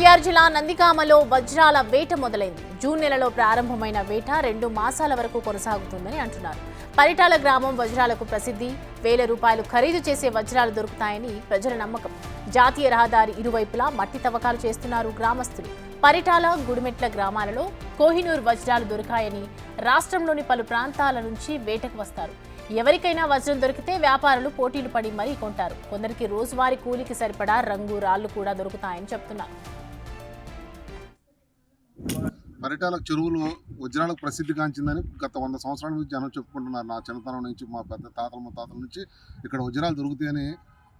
ఎన్టీఆర్ జిల్లా నందిగామలో వజ్రాల వేట మొదలైంది. జూన్ నెలలో ప్రారంభమైన వేట 2 మాసాల వరకు కొనసాగుతుందని అంటున్నారు. పరిటాల గ్రామం వజ్రాలకు ప్రసిద్ధి. ₹1000 ఖరీదు చేసే వజ్రాలు దొరుకుతాయని ప్రజల నమ్మకం. జాతీయ రహదారి ఇరువైపులా మట్టి తవ్వకాలు చేస్తున్నారు గ్రామస్తులు. పరిటాల, గుడిమెట్ల గ్రామాలలో కోహినూర్ వజ్రాలు దొరికాయని రాష్ట్రంలోని పలు ప్రాంతాల నుంచి వేటకు వస్తారు. ఎవరికైనా వజ్రం దొరికితే వ్యాపారులు పోటీలు పడి మరీ కొంటారు. కొందరికి రోజువారీ కూలికి సరిపడా రంగు రాళ్లు కూడా దొరుకుతాయని చెప్తున్నారు. పరిటాల చెరువులు వజ్రాలకు ప్రసిద్ధిగాంచిందని గత 100 సంవత్సరాల నుంచి జనం చెప్పుకుంటున్నారు. నా చిన్నతనం నుంచి మా పెద్ద తాతల ముత్తాతల నుంచి ఇక్కడ వజ్రాలు దొరుకుతాయని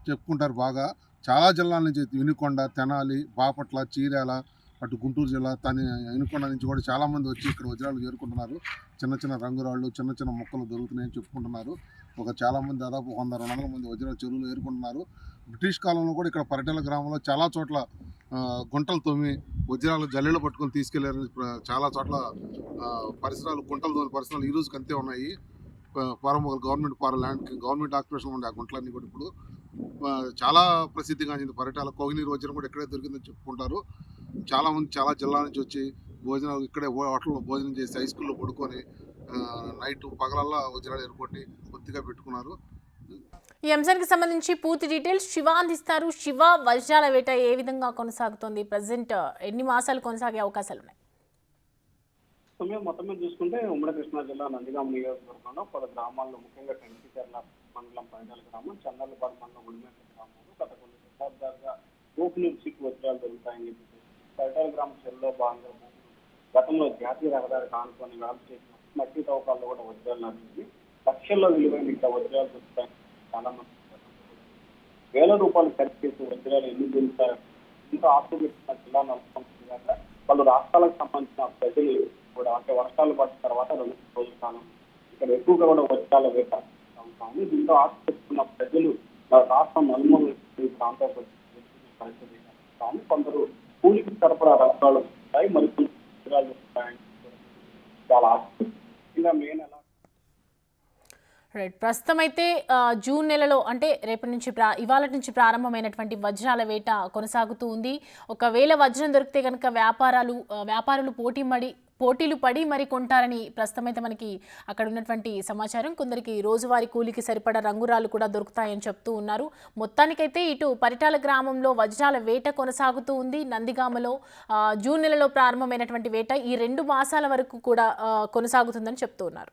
చెప్పుకుంటారు. బాగా చాలా జిల్లాల నుంచి వినుకొండ, తెనాలి, బాపట్ల, చీరాల, అటు గుంటూరు జిల్లా, వినుకొండ నుంచి కూడా చాలామంది వచ్చి ఇక్కడ వజ్రాలు చేరుకుంటున్నారు. చిన్న చిన్న రంగురాళ్ళు, చిన్న చిన్న మొక్కలు దొరుకుతున్నాయని చెప్పుకుంటున్నారు. చాలామంది దాదాపు 100-200 మంది వజ్రాల చెరువులు ఏరుకుంటున్నారు. బ్రిటిష్ కాలంలో కూడా ఇక్కడ పరిటాల గ్రామంలో చాలా చోట్ల గుంటలు తవ్వి వజ్రాలు జల్లెలు పట్టుకొని తీసుకెళ్లారు. చాలా చోట్ల పరిసరాలు గుంటలు తోని పరిసరాలు ఈ రోజుకి అంతే ఉన్నాయి. గవర్నమెంట్ ఆక్యుపేషన్ ఉండే ఆ గుంటలన్నీ కూడా ఇప్పుడు చాలా ప్రసిద్ధిగాంచింది. పరిటాల కోహినూర్ వజ్రం కూడా ఇక్కడే దొరికిందని చెప్పుకుంటారు. చాలామంది చాలా జిల్లాల నుంచి వచ్చి భోజనాలు ఇక్కడే హోటల్లో భోజనం చేసి హై స్కూల్లో పడుకొని నైట్ పగలల్లా వజ్రాలు ఏర్పడి కొద్దిగా పెట్టుకున్నారు. ఈ అంశానికి సంబంధించి పూర్తి డీటెయిల్స్ శివ అందిస్తారు. శివ, వజ్రాల వేట ఏ విధంగా కొనసాగుతోంది? ప్రజెంట్ ఎన్ని మాసాలు కొనసాగే అవకాశాలు ఉన్నాయి? సమయం మొత్తం మీద చూసుకుంటే ఉమ్మడి కృష్ణా జిల్లా నందిగామ నియోజకవర్గంలో పలు గ్రామాల్లో ముఖ్యంగా టెంకిచర్ల మండలం పరిటాల గ్రామం, చందర్లపాడు మండలం గుడిమెట్ల గ్రామంలో గత కొన్ని దశాబ్దాలుగా కోహినూర్ సిక్ వజ్రాలు దొరుకుతాయని చెప్పి పరిటాల గ్రామ చెరువులో భాగంగా గతంలో జాతీయ రహదారి కానుకొని వేల చేసిన మట్టి తవ్వకాల్లో కూడా వజ్రాలు లభించి లక్షల్లో విలువైన ఇంకా వజ్రాలు దొరుకుతాయని చాలా మంది ₹1000 ఖర్చు చేసే వజ్రాలు ఎన్ని దొరుకుతాయో ఇంకా ఆశ్చర్యపెట్టిన జిల్లా నమ్మకం పలు రాష్ట్రాలకు సంబంధించిన ప్రజలు కూడా అంటే వర్షాలు పడిన తర్వాత 2 రోజుల కాలం ఇక్కడ ఎక్కువగా కూడా వజ్రాల వేట అవుతామని దీంతో ఆశ్చర్యపెట్టుకున్న ప్రజలు రాష్ట్రం నలుమూల ప్రాంతాలకు పరిస్థితి కొందరు కూలికి సరఫరా రంగాలు ఉంటాయి, మరి వజ్రాలు దొరుకుతాయని చాలా ఆశ్చర్యంగా మే నెల ప్రస్తుతం అయితే జూన్ నెలలో అంటే ఇవాళ నుంచి ప్రారంభమైనటువంటి వజ్రాల వేట కొనసాగుతూ ఉంది. ఒకవేళ వజ్రం దొరికితే కనుక వ్యాపారులు పోటీలు పడి మరి కొంటారని ప్రస్తుతం అయితే మనకి అక్కడ ఉన్నటువంటి సమాచారం. కొందరికి రోజువారీ కూలికి సరిపడా రంగురాలు కూడా దొరుకుతాయని చెప్తూ ఉన్నారు. మొత్తానికైతే ఇటు పరిటాల గ్రామంలో వజ్రాల వేట కొనసాగుతూ ఉంది. నందిగామలో జూన్ నెలలో ప్రారంభమైనటువంటి వేట ఈ 2 మాసాల వరకు కూడా కొనసాగుతుందని చెప్తూ ఉన్నారు.